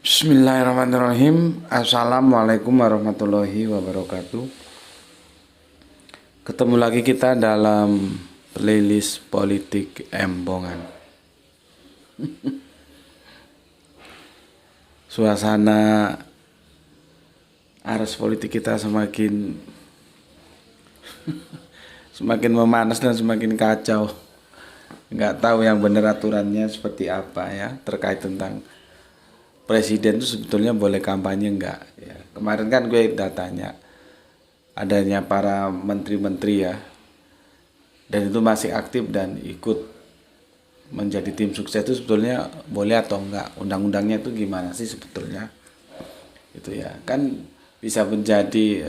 Bismillahirrahmanirrahim. Assalamualaikum warahmatullahi wabarakatuh. Ketemu lagi kita dalam playlist politik Embongan. Suasana arus politik kita semakin memanas dan semakin kacau. Nggak tahu yang benar aturannya seperti apa ya terkait tentang presiden itu sebetulnya boleh kampanye enggak ya. Kemarin kan gue udah tanya adanya para menteri-menteri ya, dan itu masih aktif dan ikut menjadi tim sukses itu sebetulnya boleh atau enggak, undang-undangnya itu gimana sih sebetulnya itu ya. Kan bisa menjadi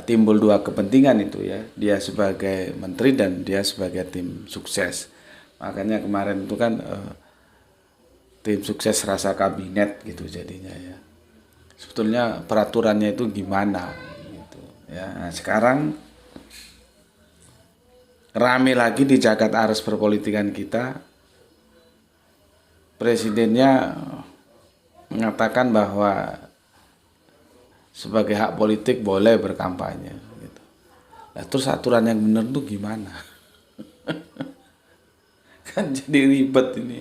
timbul dua kepentingan itu ya, dia sebagai menteri dan dia sebagai tim sukses. Makanya kemarin itu kan tim sukses rasa kabinet gitu jadinya ya. Sebetulnya peraturannya itu gimana gitu ya. Nah, sekarang rame lagi di jagat arus perpolitikan kita. Presidennya mengatakan bahwa sebagai hak politik boleh berkampanye gitu. Nah, terus aturan yang benar tuh gimana? Kan jadi ribet ini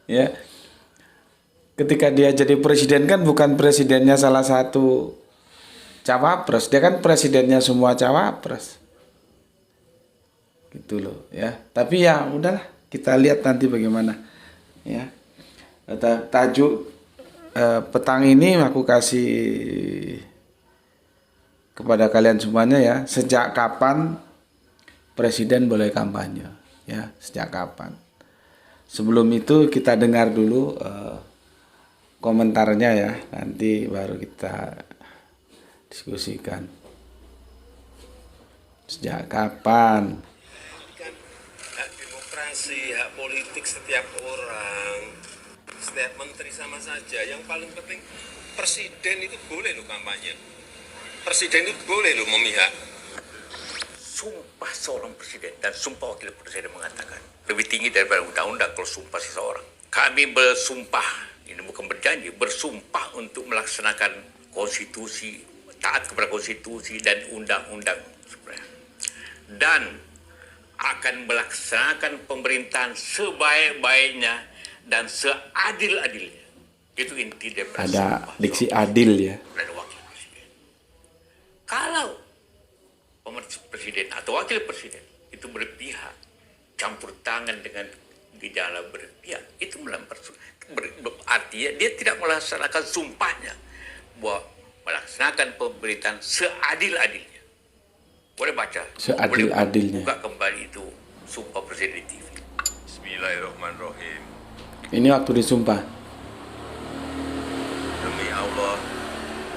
ya. Ketika dia jadi presiden kan bukan presidennya salah satu cawapres, dia kan presidennya semua cawapres. Gitu loh ya. Tapi ya udahlah, kita lihat nanti bagaimana ya. Tajuk petang ini aku kasih kepada kalian semuanya ya. Sejak kapan presiden boleh kampanye ya? Sejak kapan? Sebelum itu kita dengar dulu komentarnya ya, nanti baru kita diskusikan. Sejak kapan? Kan hak demokrasi, hak politik setiap orang, setiap menteri sama saja. Yang paling penting presiden itu boleh loh kampanye. Presiden itu boleh loh memihak. Sumpah seorang presiden dan sumpah wakil presiden mengatakan lebih tinggi daripada undang-undang kalau sumpah seseorang. Kami bersumpah, ini bukan berjanji, bersumpah untuk melaksanakan konstitusi, taat kepada konstitusi dan undang-undang, dan akan melaksanakan pemerintahan sebaik-baiknya dan seadil-adilnya. Itu inti daripada Ada sumpah diksi seorang adil ya. dan wakil presiden. Kalau presiden atau wakil presiden itu berpihak, campur tangan dengan gejala berpihak, itu artinya dia tidak melaksanakan sumpahnya bahwa melaksanakan pemerintahan seadil-adilnya. Boleh baca, Seadil-adilnya. boleh buka kembali itu sumpah presiden di TV. Bismillahirrahmanirrahim. Ini waktu disumpah. Demi Allah,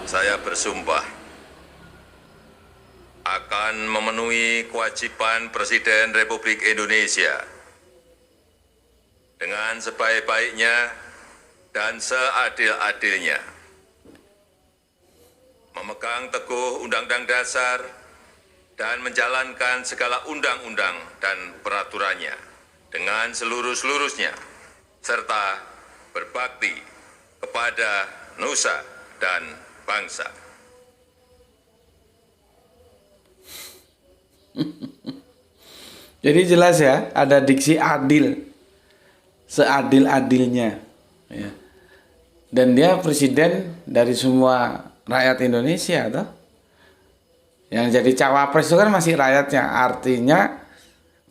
saya bersumpah akan memenuhi kewajiban Presiden Republik Indonesia dengan sebaik-baiknya dan seadil-adilnya, memegang teguh Undang-Undang Dasar dan menjalankan segala undang-undang dan peraturannya dengan seluruh-seluruhnya, serta berbakti kepada nusa dan bangsa. Jadi jelas ya, ada diksi adil, seadil-adilnya ya. Dan dia presiden dari semua rakyat Indonesia toh. Yang jadi cawapres itu kan masih rakyatnya. Artinya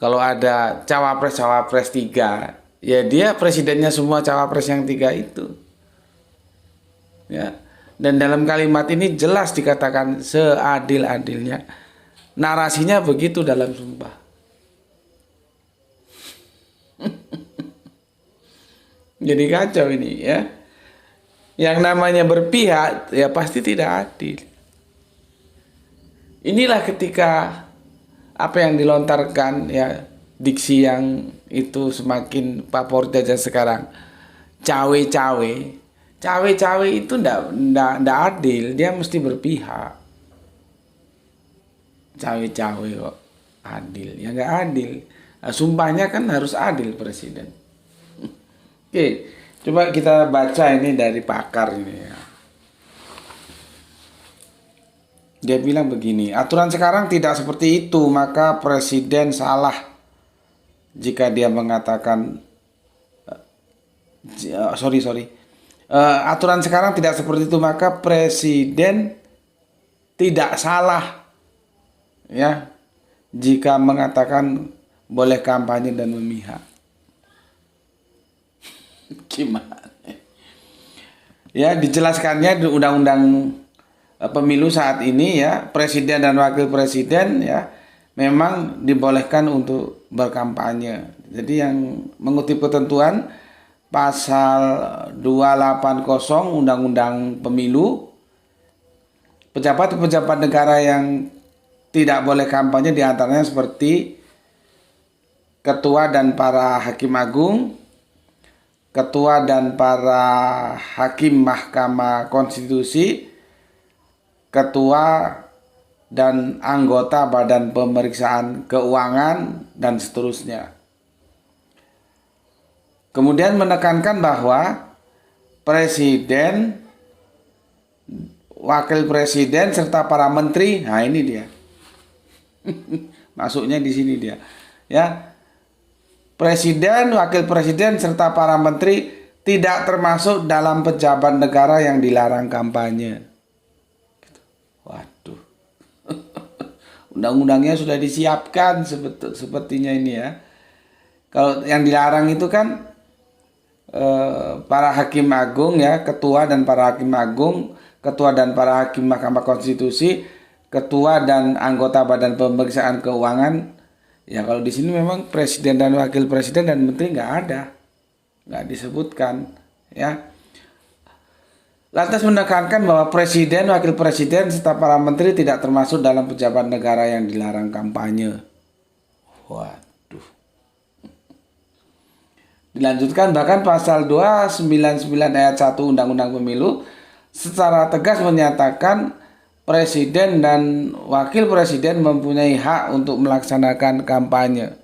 kalau ada cawapres 3, ya dia presidennya semua cawapres yang 3 itu. Ya. Dan dalam kalimat ini jelas dikatakan seadil-adilnya. Narasinya begitu dalam sumpah. Jadi kacau ini ya. Yang namanya berpihak ya pasti tidak adil. Inilah ketika apa yang dilontarkan ya, diksi yang itu semakin favorit aja sekarang. Cawe-cawe. Cawe-cawe itu ndak adil, dia mesti berpihak. Cawe-cawe kok adil, ya nggak adil. Nah, sumpahnya kan harus adil presiden. Oke, Coba kita baca ini dari pakar ini ya. Dia bilang begini, aturan sekarang tidak seperti itu, maka presiden salah jika dia mengatakan aturan sekarang tidak seperti itu, maka presiden tidak salah ya jika mengatakan boleh kampanye dan memihak. Gimana? Ya, dijelaskannya di undang-undang pemilu saat ini ya, presiden dan wakil presiden ya memang dibolehkan untuk berkampanye. Jadi yang mengutip ketentuan pasal 280 Undang-Undang Pemilu, pejabat-pejabat negara yang tidak boleh kampanye diantaranya seperti ketua dan para hakim agung, ketua dan para hakim Mahkamah Konstitusi, ketua dan anggota Badan Pemeriksaan Keuangan, dan seterusnya. Kemudian menekankan bahwa presiden, wakil presiden, serta para menteri, nah ini dia. Masuknya di sini dia. Ya. Presiden, wakil presiden, serta para menteri tidak termasuk dalam pejabat negara yang dilarang kampanye. Waduh. Undang-undangnya sudah disiapkan sepertinya ini ya. Kalau yang dilarang itu kan para hakim agung ya, ketua dan para hakim agung, ketua dan para hakim Mahkamah Konstitusi, ketua dan anggota Badan Pemeriksaan Keuangan. Ya kalau di sini memang presiden dan wakil presiden dan menteri nggak disebutkan ya. Lantas menekankan bahwa presiden, wakil presiden, serta para menteri tidak termasuk dalam pejabat negara yang dilarang kampanye. Waduh. Dilanjutkan bahkan pasal 299 ayat 1 Undang-Undang Pemilu secara tegas menyatakan presiden dan wakil presiden mempunyai hak untuk melaksanakan kampanye.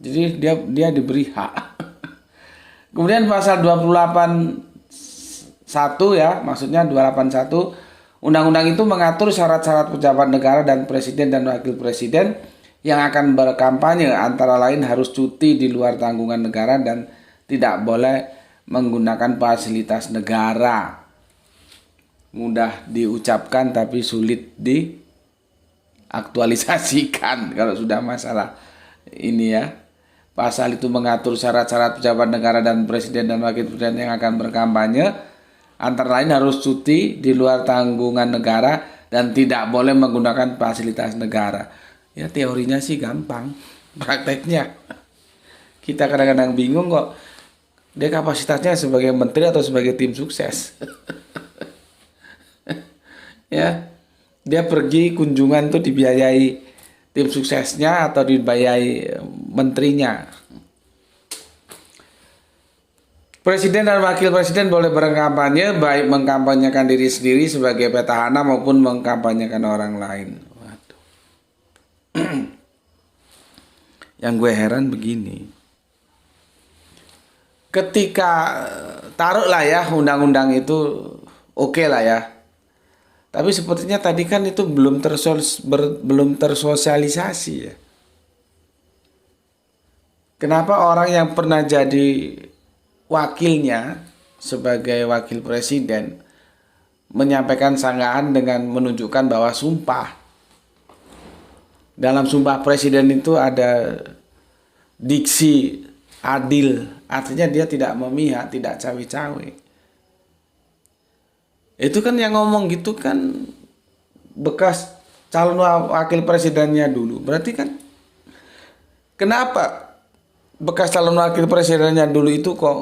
Jadi dia diberi hak. Kemudian pasal 281 ya, maksudnya 281 undang-undang itu mengatur syarat-syarat pejabat negara dan presiden dan wakil presiden yang akan berkampanye, antara lain harus cuti di luar tanggungan negara dan tidak boleh menggunakan fasilitas negara. Mudah diucapkan tapi sulit diaktualisasikan kalau sudah masalah ini ya. Pasal itu mengatur syarat-syarat pejabat negara dan presiden dan wakil presiden yang akan berkampanye, antara lain harus cuti di luar tanggungan negara dan tidak boleh menggunakan fasilitas negara. Ya teorinya sih gampang, prakteknya kita kadang-kadang bingung kok. Dia kapasitasnya sebagai menteri atau sebagai tim sukses. Ya, dia pergi kunjungan tuh dibiayai tim suksesnya atau dibiayai menterinya. Presiden dan wakil presiden boleh berkampanye, baik mengkampanyekan diri sendiri sebagai petahana maupun mengkampanyekan orang lain. Waduh. Yang gue heran begini. Ketika taruhlah ya undang-undang itu oke lah ya. Tapi sepertinya tadi kan itu belum tersosialisasi ya. Kenapa orang yang pernah jadi wakilnya sebagai wakil presiden menyampaikan sanggahan dengan menunjukkan bahwa sumpah. Dalam sumpah presiden itu ada diksi adil, artinya dia tidak memihak, tidak cawe-cawe. Itu kan yang ngomong gitu kan bekas calon wakil presidennya dulu. Berarti kan kenapa bekas calon wakil presidennya dulu itu kok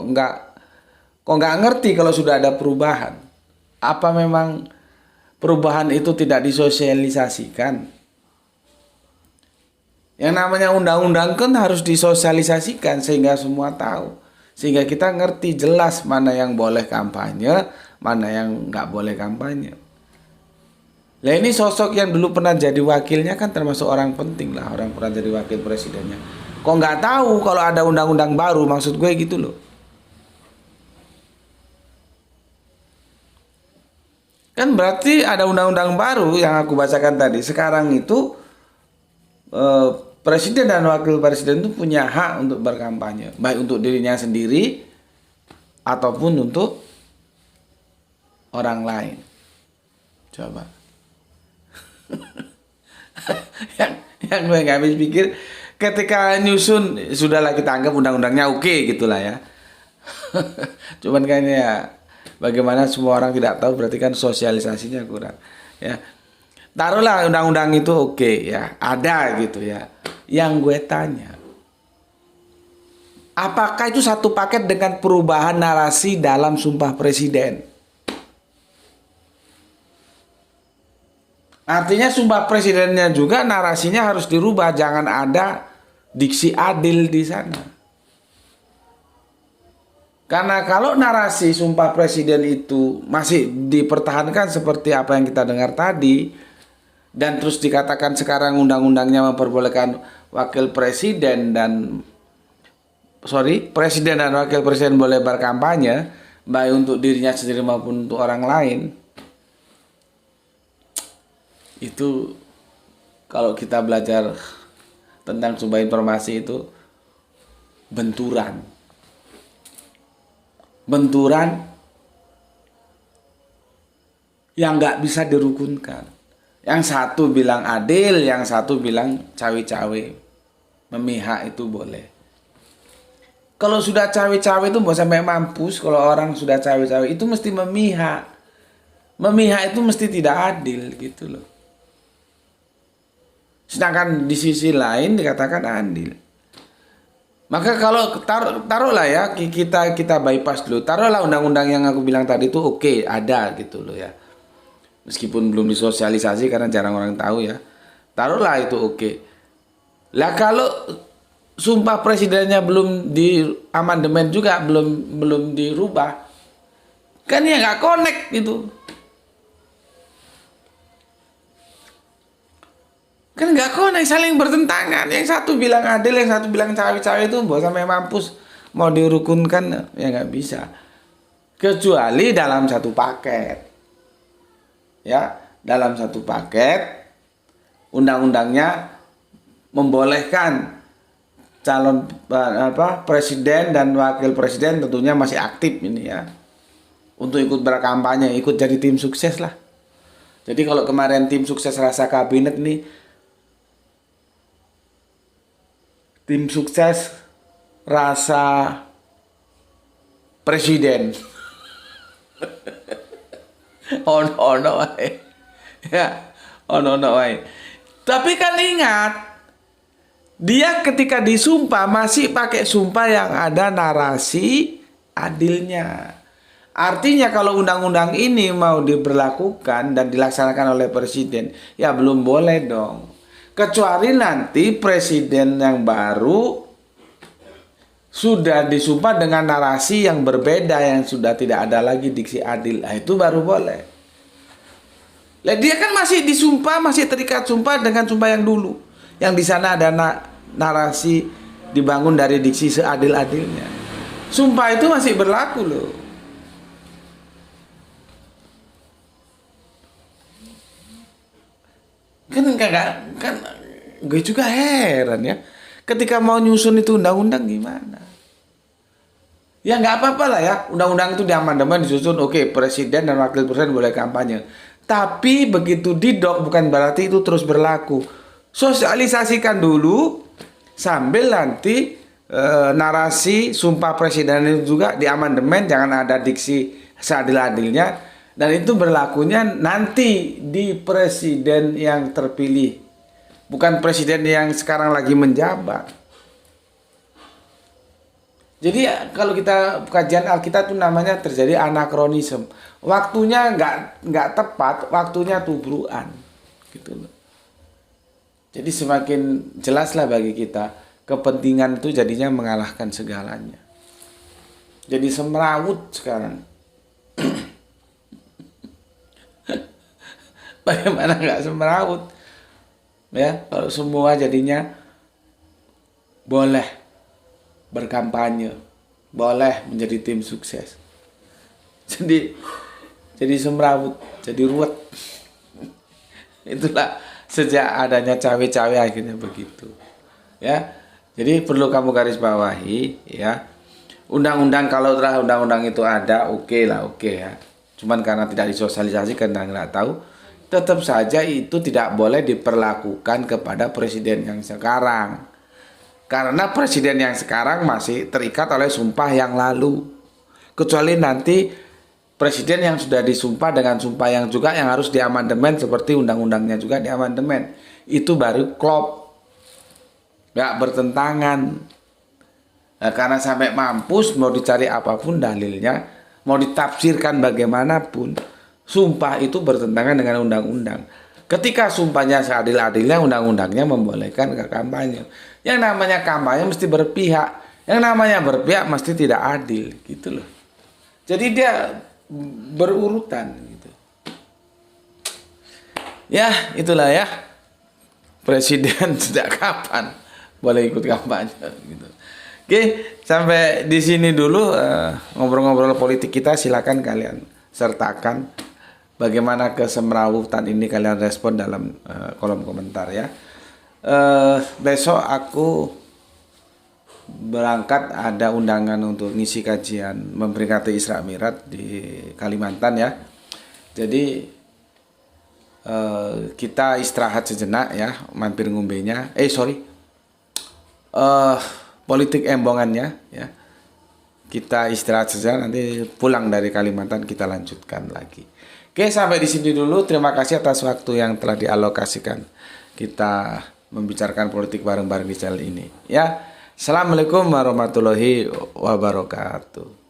nggak ngerti kalau sudah ada perubahan? Apa memang perubahan itu tidak disosialisasikan? Yang namanya undang-undang kan harus disosialisasikan sehingga semua tahu. Sehingga kita ngerti jelas mana yang boleh kampanye, mana yang nggak boleh kampanye. Nah ini sosok yang dulu pernah jadi wakilnya kan termasuk orang penting lah, orang pernah jadi wakil presidennya. Kok nggak tahu kalau ada undang-undang baru, maksud gue gitu loh. Kan berarti ada undang-undang baru yang aku bacakan tadi. Sekarang itu presiden dan wakil presiden itu punya hak untuk berkampanye, baik untuk dirinya sendiri ataupun untuk orang lain. Coba. yang gue nggak habis pikir ketika nyusun, sudahlah kita anggap undang-undangnya oke gitulah ya. Cuman kayaknya ya, bagaimana semua orang tidak tahu, berarti kan sosialisasinya kurang ya. Taruhlah undang-undang itu oke ya, ada gitu ya. Yang gue tanya, apakah itu satu paket dengan perubahan narasi dalam Sumpah Presiden? Artinya Sumpah Presidennya juga narasinya harus dirubah, jangan ada diksi adil di sana. Karena kalau narasi Sumpah Presiden itu masih dipertahankan seperti apa yang kita dengar tadi, dan terus dikatakan sekarang undang-undangnya memperbolehkan presiden dan wakil presiden boleh berkampanye, baik untuk dirinya sendiri maupun untuk orang lain. Itu kalau kita belajar tentang sumber informasi itu benturan yang nggak bisa dirukunkan. Yang satu bilang adil, yang satu bilang cawe-cawe, memihak itu boleh. Kalau sudah cawe-cawe itu mau sampai mampus. Kalau orang sudah cawe-cawe itu mesti memihak. Memihak itu mesti tidak adil gitu loh. Sedangkan di sisi lain dikatakan adil. Maka kalau taruhlah ya, kita bypass dulu. Taruhlah undang-undang yang aku bilang tadi itu oke, ada gitu loh ya. Meskipun belum disosialisasi karena jarang orang tahu ya. Taruhlah itu oke. Lah kalau Sumpah Presidennya belum di amandemen juga, belum dirubah, kan ya nggak connect gitu. Kan nggak connect, saling bertentangan. Yang satu bilang adil, yang satu bilang cawe-cawe, itu mau sampai mampus mau dirukunkan ya nggak bisa. Kecuali dalam satu paket. Ya, dalam satu paket undang-undangnya membolehkan calon presiden dan wakil presiden tentunya masih aktif ini ya, untuk ikut berkampanye, ikut jadi tim sukses lah. Jadi kalau kemarin tim sukses rasa kabinet nih, tim sukses rasa presiden. Ono wae. Ya, ono wae. Tapi kan ingat, dia ketika disumpah masih pakai sumpah yang ada narasi adilnya. Artinya kalau undang-undang ini mau diberlakukan dan dilaksanakan oleh presiden, ya belum boleh dong. Kecuali nanti presiden yang baru sudah disumpah dengan narasi yang berbeda, yang sudah tidak ada lagi diksi adil. Nah, itu baru boleh. Lah dia kan masih disumpah, masih terikat sumpah dengan sumpah yang dulu. Yang di sana ada narasi dibangun dari diksi seadil-adilnya. Sumpah itu masih berlaku loh. Kan gue juga heran ya. Ketika mau nyusun itu undang-undang gimana? Ya nggak apa-apa lah ya, undang-undang itu diamandemen, disusun, oke, presiden dan wakil presiden boleh kampanye. Tapi begitu didok bukan berarti itu terus berlaku. Sosialisasikan dulu sambil nanti narasi sumpah presiden itu juga diamandemen, jangan ada diksi seadil-adilnya, dan itu berlakunya nanti di presiden yang terpilih. Bukan presiden yang sekarang lagi menjabat. Jadi kalau kita kajian Alkitab itu namanya terjadi anakronisme. Waktunya nggak tepat, waktunya tubruan, gitu loh. Jadi semakin jelaslah bagi kita, kepentingan itu jadinya mengalahkan segalanya. Jadi semrawut sekarang. Bagaimana nggak semrawut? Ya, kalau semua jadinya boleh berkampanye, boleh menjadi tim sukses. Jadi semrawut, jadi ruwet. Itulah sejak adanya cawe-cawe akhirnya begitu. Ya. Jadi perlu kamu garis bawahi ya. Undang-undang kalau telah undang-undang itu ada, oke ya. Cuman karena tidak disosialisasikan dan nggak tahu, tetap saja itu tidak boleh diperlakukan kepada presiden yang sekarang. Karena presiden yang sekarang masih terikat oleh sumpah yang lalu. Kecuali nanti presiden yang sudah disumpah dengan sumpah yang juga yang harus diamandemen seperti undang-undangnya juga diamandemen. Itu baru klop. Nggak bertentangan. Nah, karena sampai mampus mau dicari apapun dalilnya, mau ditafsirkan bagaimanapun, sumpah itu bertentangan dengan undang-undang. Ketika sumpahnya seadil-adilnya, undang-undangnya membolehkan ke kampanye. Yang namanya kampanye mesti berpihak, yang namanya berpihak mesti tidak adil, gitu loh. Jadi dia berurutan, gitu. Ya, itulah ya. Presiden sejak kapan boleh ikut kampanye, gitu. Oke, sampai di sini dulu ngobrol-ngobrol politik kita. Silakan kalian sertakan bagaimana kesemrawutan ini, kalian respon dalam kolom komentar ya. Besok aku berangkat, ada undangan untuk ngisi kajian memperingati Isra Mi'raj di Kalimantan ya. Jadi kita istirahat sejenak ya, mampir ngombenya. Politik embongannya ya. Kita istirahat saja, nanti pulang dari Kalimantan kita lanjutkan lagi. Oke, sampai di sini dulu. Terima kasih atas waktu yang telah dialokasikan kita membicarakan politik bareng-bareng di channel ini ya. Assalamualaikum warahmatullahi wabarakatuh.